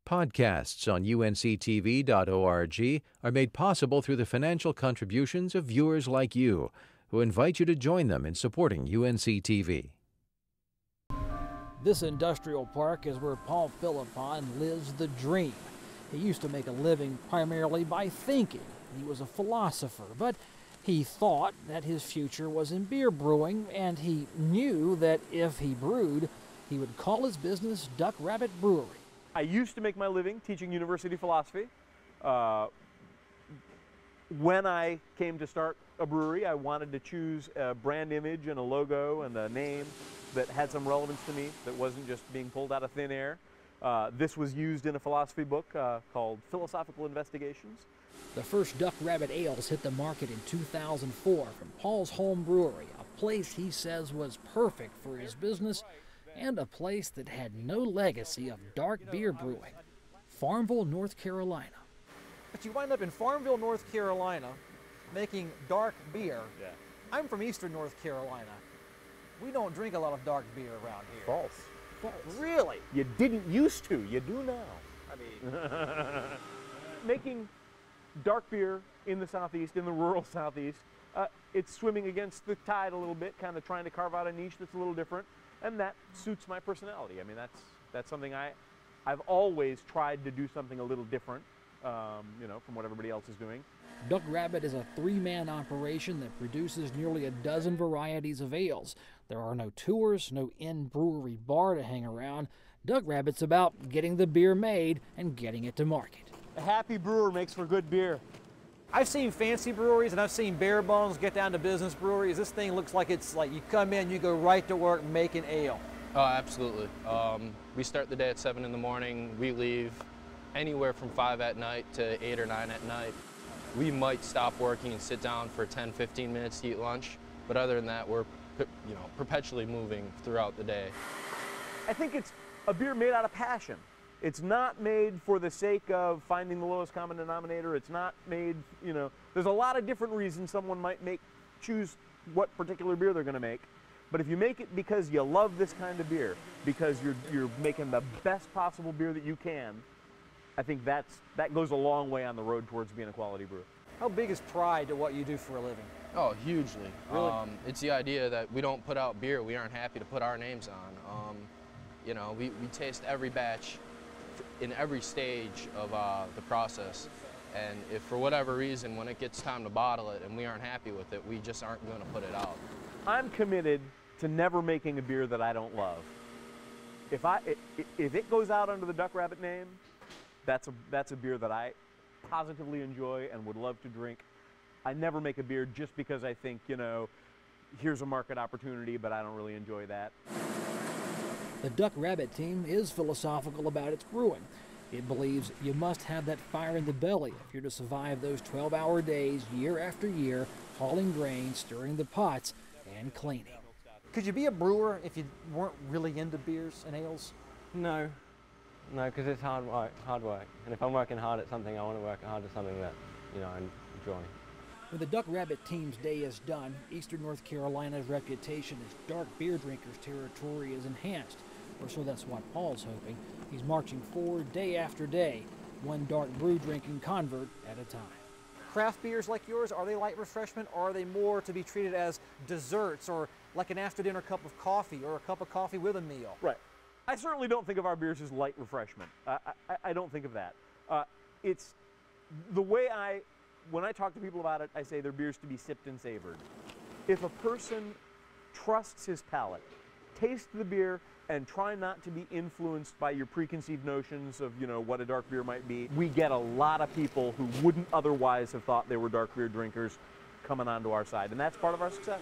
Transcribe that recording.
Podcasts on UNC-TV.org are made possible through the financial contributions of viewers like you, who invite you to join them in supporting UNC-TV. This industrial park is where Paul Philippon lives the dream. He used to make a living primarily by thinking. He was a philosopher, but he thought that his future was in beer brewing, and he knew that if he brewed, he would call his business Duck Rabbit Brewery. I used to make my living teaching university philosophy. When I came to start a brewery, I wanted to choose a brand image and a logo and a name that had some relevance to me, that wasn't just being pulled out of thin air. This was used in a philosophy book called Philosophical Investigations. The first Duck Rabbit ales hit the market in 2004 from Paul's home brewery, a place he says was perfect for his business and a place that had no legacy of dark beer brewing, Farmville, North Carolina. But you wind up in Farmville, North Carolina, making dark beer. Yeah. I'm from eastern North Carolina. We don't drink a lot of dark beer around here. False. Really? You didn't used to. You do now. I mean, making dark beer in the Southeast, in the rural Southeast, it's swimming against the tide a little bit, kind of trying to carve out a niche that's a little different, and that suits my personality. I mean, that's something I've always tried to do something a little different, from what everybody else is doing. Duck Rabbit is a three-man operation that produces nearly a dozen varieties of ales. There are no tours, no in-brewery bar to hang around. Duck Rabbit's about getting the beer made and getting it to market. A happy brewer makes for good beer. I've seen fancy breweries and I've seen bare bones get down to business breweries. This thing looks like it's like you come in, you go right to work making ale. Oh, absolutely. We start the day at 7 in the morning. We leave anywhere from 5 at night to 8 or 9 at night. We might stop working and sit down for 10, 15 minutes to eat lunch, but other than that, we're perpetually moving throughout the day. I think it's a beer made out of passion. It's not made for the sake of finding the lowest common denominator. It's not made, there's a lot of different reasons someone might choose what particular beer they're going to make. But if you make it because you love this kind of beer, because you're making the best possible beer that you can, I think that goes a long way on the road towards being a quality brewer. How big is pride to what you do for a living? Oh, hugely. Really? It's the idea that we don't put out beer we aren't happy to put our names on. We taste every batch in every stage of the process. And if for whatever reason, when it gets time to bottle it and we aren't happy with it, we just aren't going to put it out. I'm committed to never making a beer that I don't love. If it goes out under the Duck Rabbit name, that's a beer that I positively enjoy and would love to drink. I never make a beer just because I think, here's a market opportunity, but I don't really enjoy that. The Duck Rabbit team is philosophical about its brewing. It believes you must have that fire in the belly if you're to survive those 12-hour days year after year, hauling grain, stirring the pots, and cleaning. Could you be a brewer if you weren't really into beers and ales? No, because it's hard work. And if I'm working hard at something, I want to work hard at something that, I enjoy. When the Duck Rabbit team's day is done, eastern North Carolina's reputation as dark beer drinkers' territory is enhanced. Or so that's what Paul's hoping. He's marching forward day after day, one dark brew drinking convert at a time. Craft beers like yours, are they light refreshment, or are they more to be treated as desserts or like an after-dinner cup of coffee or a cup of coffee with a meal? Right. I certainly don't think of our beers as light refreshment. I don't think of that. It's the way when I talk to people about it, I say they're beers to be sipped and savored. If a person trusts his palate, taste the beer, and try not to be influenced by your preconceived notions of, what a dark beer might be, we get a lot of people who wouldn't otherwise have thought they were dark beer drinkers coming onto our side, and that's part of our success.